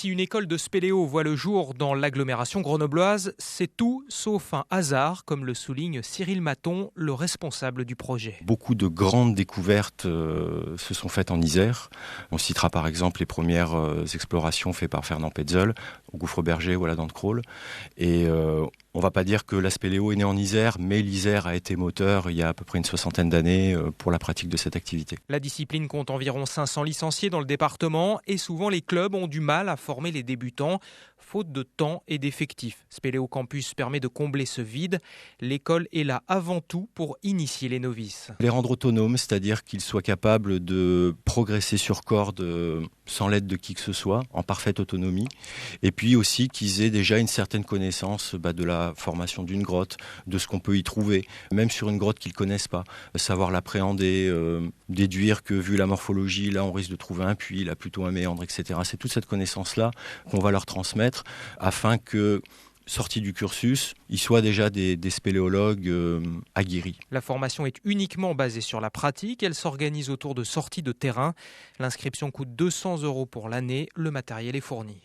Si une école de spéléo voit le jour dans l'agglomération grenobloise, c'est tout sauf un hasard, comme le souligne Cyril Maton, le responsable du projet. Beaucoup de grandes découvertes se sont faites en Isère. On citera par exemple les premières explorations faites par Fernand Petzl au Gouffre Berger ou à la Dent de Crolles. Et on ne va pas dire que la spéléo est née en Isère, mais l'Isère a été moteur il y a à peu près une 60aine d'années pour la pratique de cette activité. La discipline compte environ 500 licenciés dans le département et souvent les clubs ont du mal à former les débutants, faute de temps et d'effectifs. Spéléo Campus permet de combler ce vide. L'école est là avant tout pour initier les novices. Les rendre autonomes, c'est-à-dire qu'ils soient capables de progresser sur corde sans l'aide de qui que ce soit, en parfaite autonomie. Et puis aussi qu'ils aient déjà une certaine connaissance de la formation d'une grotte, de ce qu'on peut y trouver, même sur une grotte qu'ils ne connaissent pas. Savoir l'appréhender, déduire que vu la morphologie, là on risque de trouver un puits, là plutôt un méandre, etc. C'est toute cette connaissance-là qu'on va leur transmettre afin que, sortis du cursus, ils soient déjà des spéléologues aguerris. La formation est uniquement basée sur la pratique. Elle s'organise autour de sorties de terrain. L'inscription coûte 200 € pour l'année. Le matériel est fourni.